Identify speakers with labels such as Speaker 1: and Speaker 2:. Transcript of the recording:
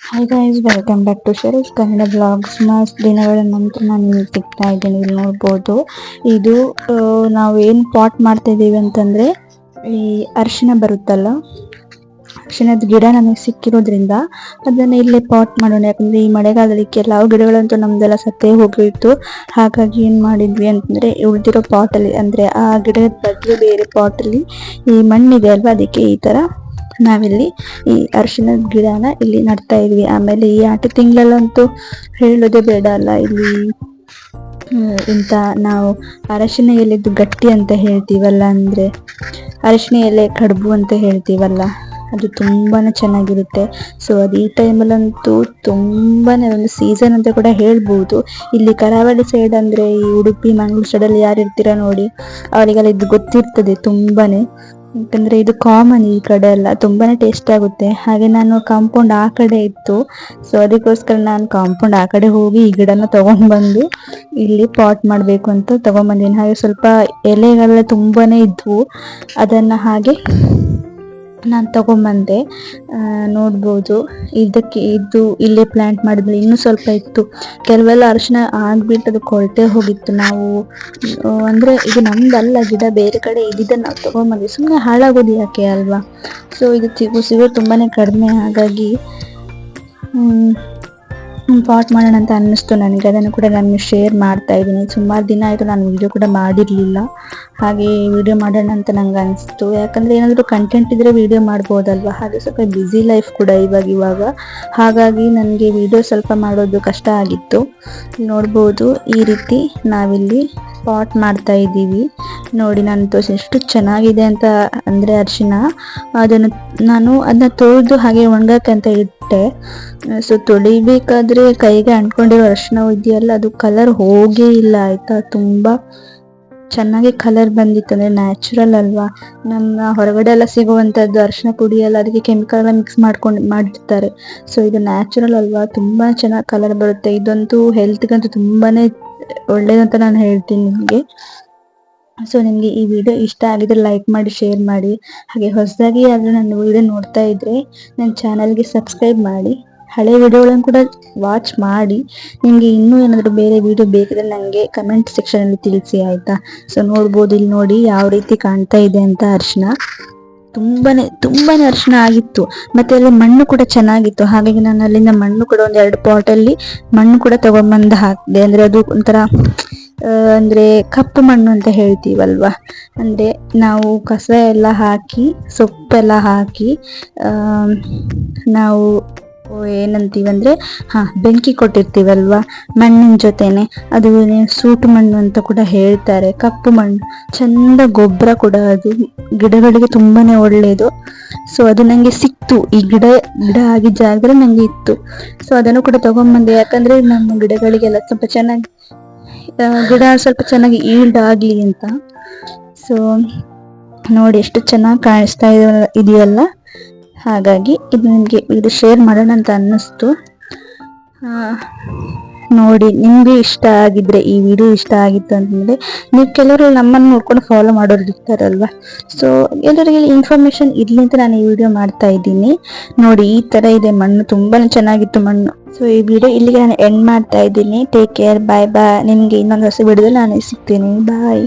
Speaker 1: Hi guys, welcome back to Sharif Kannada blogs. ಮಸ್ತ್ ದಿನಗಳ ನಂತರ ನಾನು ನಿಮಗೆ ಸಿಗ್ತಾ ಇದ್ದೀನಿ. ಇಲ್ಲಿ ನೋಡ್ಬೋದು, ಇದು ನಾವು ಏನು ಪಾಟ್ ಮಾಡ್ತಾ ಇದ್ದೀವಿ ಅಂತಂದರೆ, ಈ ಅರಿಶಿನ ಬರುತ್ತಲ್ಲ, ಅರಿಶಿನದ ಗಿಡ ನಮಗೆ ಸಿಕ್ಕಿರೋದ್ರಿಂದ ಅದನ್ನು ಇಲ್ಲೇ ಪಾಟ್ ಮಾಡೋಣ. ಯಾಕಂದರೆ ಈ ಮಳೆಗಾಲದಲ್ಲಿ ಕೆಲವು ಗಿಡಗಳಂತೂ ನಮ್ದೆಲ್ಲ ಸತ್ತೇ ಹೋಗಿತ್ತು. ಹಾಗಾಗಿ ಏನು ಮಾಡಿದ್ವಿ ಅಂತಂದರೆ, ಉಳಿದಿರೋ ಪಾಟಲ್ಲಿ, ಅಂದರೆ ಆ ಗಿಡದ ಬದಲು ಬೇರೆ ಪಾಟಲ್ಲಿ ಈ ಮಣ್ಣಿದೆ ಅಲ್ವಾ, ಅದಕ್ಕೆ ಈ ಥರ ನಾವಿಲ್ಲಿ ಈ ಅರಿಶಿನದ ಗಿಡನ ಇಲ್ಲಿ ನಡ್ತಾ ಇದ್ವಿ. ಆಮೇಲೆ ಈ ಆಟ ತಿಂಗಳಲ್ಲಂತೂ ಹೇಳೋದೇ ಬೇಡ ಅಲ್ಲ. ಇಲ್ಲಿ ಇಂಥ ನಾವು ಅರಶಿನ ಎಲೆದು ಗಟ್ಟಿ ಅಂತ ಹೇಳ್ತೀವಲ್ಲ, ಅಂದರೆ ಅರಶಿನ ಎಲೆ ಕಡುಬು ಅಂತ ಹೇಳ್ತೀವಲ್ಲ, ಅದು ತುಂಬಾ ಚೆನ್ನಾಗಿರುತ್ತೆ. ಸೊ ಅದು ಈ ಟೈಮಲ್ಲಂತೂ ತುಂಬಾ ಒಂದು ಸೀಸನ್ ಅಂತ ಕೂಡ ಹೇಳ್ಬೋದು. ಇಲ್ಲಿ ಕರಾವಳಿ ಸೈಡ್, ಅಂದರೆ ಈ ಉಡುಪಿ ಮಂಗಳೂರು ಸೈಡಲ್ಲಿ ಯಾರು ಇರ್ತೀರ ನೋಡಿ, ಅವರಿಗೆಲ್ಲ ಇದು ಗೊತ್ತಿರ್ತದೆ ತುಂಬಾ. ಯಾಕಂದರೆ ಇದು ಕಾಮನ್ ಈ ಕಡೆ ಎಲ್ಲ, ತುಂಬಾ ಟೇಸ್ಟ್ ಆಗುತ್ತೆ. ಹಾಗೆ ನಾನು ಕಾಂಪೌಂಡ್ ಆ ಕಡೆ ಇತ್ತು, ಸೊ ಅದಕ್ಕೋಸ್ಕರ ನಾನು ಕಾಂಪೌಂಡ್ ಆ ಕಡೆ ಹೋಗಿ ಈ ಗಿಡನ ತೊಗೊಂಡ್ಬಂದು ಇಲ್ಲಿ ಪಾಟ್ ಮಾಡಬೇಕು ಅಂತ ತೊಗೊಂಬಂದಿನಿ. ಹಾಗೆ ಸ್ವಲ್ಪ ಎಲೆಗಳೆಲ್ಲ ತುಂಬಾ ಇದ್ವು, ಅದನ್ನು ಹಾಗೆ ನಾನು ತಗೊಂಬಂದೆ. ನೋಡ್ಬೋದು, ಇದಕ್ಕೆ ಇದು ಇಲ್ಲೇ ಪ್ಲ್ಯಾಂಟ್ ಮಾಡಿದ್ಮೇಲೆ ಇನ್ನೂ ಸ್ವಲ್ಪ ಇತ್ತು. ಕೆಲವೆಲ್ಲ ಅರಿಶಿನ ಆಗ್ಬಿಟ್ಟು ಅದು ಕೊಳ್ತೆ ಹೋಗಿತ್ತು. ನಾವು ಅಂದರೆ ಇದು ನಮ್ದಲ್ಲ ಗಿಡ, ಬೇರೆ ಕಡೆ ಇದ್ದಿದ್ದನ್ನು ನಾವು ತೊಗೊಂಬಂದ್ವಿ. ಸುಮ್ಮನೆ ಹಾಳಾಗೋದು ಯಾಕೆ ಅಲ್ವಾ. ಸೊ ಇದು ಸಿಗೋದು ತುಂಬಾ ಕಡಿಮೆ. ಹಾಗಾಗಿ ಪಾಟ್ ಮಾಡೋಣ ಅಂತ ಅನ್ನಿಸ್ತು ನನಗೆ. ಅದನ್ನು ಕೂಡ ನಾನು ಶೇರ್ ಮಾಡ್ತಾ ಇದ್ದೀನಿ. ಸುಮಾರು ದಿನ ಆಯಿತು ನಾನು ವಿಡಿಯೋ ಕೂಡ ಮಾಡಿರಲಿಲ್ಲ. ಹಾಗೆ ವಿಡಿಯೋ ಮಾಡೋಣ ಅಂತ ನಂಗೆ ಅನಿಸ್ತು. ಯಾಕಂದರೆ ಏನಾದರೂ ಕಂಟೆಂಟ್ ಇದ್ದರೆ ವಿಡಿಯೋ ಮಾಡ್ಬೋದಲ್ವ. ಹಾಗೆ ಸ್ವಲ್ಪ ಬ್ಯುಸಿ ಲೈಫ್ ಕೂಡ ಇವಾಗ. ಹಾಗಾಗಿ ನನಗೆ ವಿಡಿಯೋ ಸ್ವಲ್ಪ ಮಾಡೋದು ಕಷ್ಟ ಆಗಿತ್ತು. ನೋಡ್ಬೋದು, ಈ ರೀತಿ ನಾವಿಲ್ಲಿ ಪಾಟ್ ಮಾಡ್ತಾ ಇದ್ದೀವಿ. ನೋಡಿ, ನಾನು ಎಷ್ಟು ಚೆನ್ನಾಗಿದೆ ಅಂತ. ಅಂದರೆ ಅರಿಶಿನ ಅದನ್ನು ತೊಳೆದು ಹಾಗೆ ಒಣಗಕ್ಕೆ ಅಂತ ಇಟ್ಟೆ. ಸೊ ತೊಳಿಬೇಕಾದ್ರೆ ಕೈಗೆ ಅಂಟ್ಕೊಂಡಿರೋ ಅರಿಶಿನ ಇದೆಯಲ್ಲ, ಅದು ಕಲರ್ ಹೋಗೇ ಇಲ್ಲ ಆಯಿತಾ. ತುಂಬ ಚೆನ್ನಾಗಿ ಕಲರ್ ಬಂದಿತ್ತು. ಅಂದರೆ ನ್ಯಾಚುರಲ್ ಅಲ್ವಾ, ನಮ್ಮ ಹೊರಗಡೆ ಎಲ್ಲ ಸಿಗುವಂಥದ್ದು ಅರಿಶಿನ ಪುಡಿ ಎಲ್ಲ ಅದಕ್ಕೆ ಕೆಮಿಕಲ್ ಎಲ್ಲ ಮಿಕ್ಸ್ ಮಾಡಿರ್ತಾರೆ. ಸೊ ಇದು ನ್ಯಾಚುರಲ್ ಅಲ್ವಾ, ತುಂಬ ಚೆನ್ನಾಗಿ ಕಲರ್ ಬರುತ್ತೆ. ಇದಂತೂ ಹೆಲ್ತ್ಗಂತೂ ತುಂಬಾ ಒಳ್ಳೇದಂತ ನಾನು ಹೇಳ್ತೀನಿ ನಿಮಗೆ. ಸೊ ನಿಮಗೆ ಈ ವಿಡಿಯೋ ಇಷ್ಟ ಆಗಿದ್ರೆ ಲೈಕ್ ಮಾಡಿ, ಶೇರ್ ಮಾಡಿ. ಹಾಗೆ ಹೊಸದಾಗಿ ಯಾರು ನನ್ನ ವಿಡಿಯೋ ನೋಡ್ತಾ ಇದ್ದರೆ ನನ್ನ ಚಾನಲ್ಗೆ ಸಬ್ಸ್ಕ್ರೈಬ್ ಮಾಡಿ. ಹಳೆ ವಿಡಿಯೋಗಳನ್ನು ಕೂಡ ವಾಚ್ ಮಾಡಿ. ನಿಮಗೆ ಇನ್ನೂ ಏನಾದರೂ ಬೇರೆ ವಿಡಿಯೋ ಬೇಕಿದ್ರೆ ನನಗೆ ಕಮೆಂಟ್ ಸೆಕ್ಷನಲ್ಲಿ ತಿಳಿಸಿ, ಆಯಿತಾ. ಸೊ ನೋಡ್ಬೋದು, ಇಲ್ಲಿ ನೋಡಿ ಯಾವ ರೀತಿ ಕಾಣ್ತಾ ಇದೆ ಅಂತ. ಅರಿಶಿನ ತುಂಬಾ ಅರಿಶಿನ ಆಗಿತ್ತು. ಮತ್ತು ಅಲ್ಲಿ ಮಣ್ಣು ಕೂಡ ಚೆನ್ನಾಗಿತ್ತು. ಹಾಗಾಗಿ ನಾನು ಅಲ್ಲಿಂದ ಮಣ್ಣು ಕೂಡ 1-2 ಪಾಟಲ್ಲಿ ಮಣ್ಣು ಕೂಡ ತೊಗೊಂಬಂದು ಹಾಕಿದೆ. ಅಂದರೆ ಅದು ಒಂಥರ ಅಂದರೆ ಕಪ್ಪು ಮಣ್ಣು ಅಂತ ಹೇಳ್ತೀವಲ್ವ, ಅಂದರೆ ನಾವು ಕಸ ಎಲ್ಲ ಹಾಕಿ, ಸೊಪ್ಪೆಲ್ಲ ಹಾಕಿ, ನಾವು ಏನಂತೀವಂದರೆ ಬೆಂಕಿ ಕೊಟ್ಟಿರ್ತೀವಲ್ವ ಮಣ್ಣಿನ ಜೊತೆನೆ, ಅದು ಸೂಟು ಮಣ್ಣು ಅಂತ ಕೂಡ ಹೇಳ್ತಾರೆ. ಕಪ್ಪು ಮಣ್ಣು ಚಂದ ಗೊಬ್ಬರ ಕೂಡ, ಅದು ಗಿಡಗಳಿಗೆ ತುಂಬಾ ಒಳ್ಳೆಯದು. ಸೊ ಅದು ನನಗೆ ಸಿಕ್ತು, ಈ ಗಿಡ ಆಗಿದ್ದ ಜಾಗದಲ್ಲಿ ನನಗೆ ಇತ್ತು. ಸೊ ಅದನ್ನು ಕೂಡ ತೊಗೊಂಬಂದೆ. ಯಾಕಂದರೆ ನಮ್ಮ ಗಿಡಗಳಿಗೆಲ್ಲ ಸ್ವಲ್ಪ ಚೆನ್ನಾಗಿ ಗಿಡ ಸ್ವಲ್ಪ ಚೆನ್ನಾಗಿ ಈಲ್ಡ್ ಆಗಲಿ ಅಂತ. ಸೊ ನೋಡಿ ಎಷ್ಟು ಚೆನ್ನಾಗಿ ಕಾಣಿಸ್ತಾ ಇದೆಯಲ್ಲ. ಹಾಗಾಗಿ ಇದು ನಿಮಗೆ ಇದು ಶೇರ್ ಮಾಡೋಣ ಅಂತ ಅನ್ನಿಸ್ತು. ನೋಡಿ, ನಿಮಗೆ ಇಷ್ಟ ಆಗಿದ್ರೆ, ಈ ವಿಡಿಯೋ ಇಷ್ಟ ಆಗಿತ್ತು ಅಂತಂದರೆ, ನೀವು ಕೆಲವರು ನಮ್ಮನ್ನು ನೋಡ್ಕೊಂಡು ಫಾಲೋ ಮಾಡೋರು ಇರ್ತಾರಲ್ವ. ಸೊ ಎಲ್ಲರಿಗೆ ಇನ್ಫಾರ್ಮೇಶನ್ ಇರಲಿ ಅಂತ ನಾನು ಈ ವಿಡಿಯೋ ಮಾಡ್ತಾ ಇದ್ದೀನಿ. ನೋಡಿ, ಈ ಥರ ಇದೆ ಮಣ್ಣು, ತುಂಬಾ ಚೆನ್ನಾಗಿತ್ತು ಮಣ್ಣು. ಸೊ ಈ ವಿಡಿಯೋ ಇಲ್ಲಿಗೆ ನಾನು ಎಂಡ್ ಮಾಡ್ತಾ ಇದ್ದೀನಿ. ಟೇಕ್ ಕೇರ್, ಬಾಯ್. ನಿಮಗೆ ಇನ್ನೊಂದು ಹೊಸ ವಿಡಿಯೋದಲ್ಲಿ ನಾನು ಸಿಗ್ತೀನಿ. ಬಾಯ್.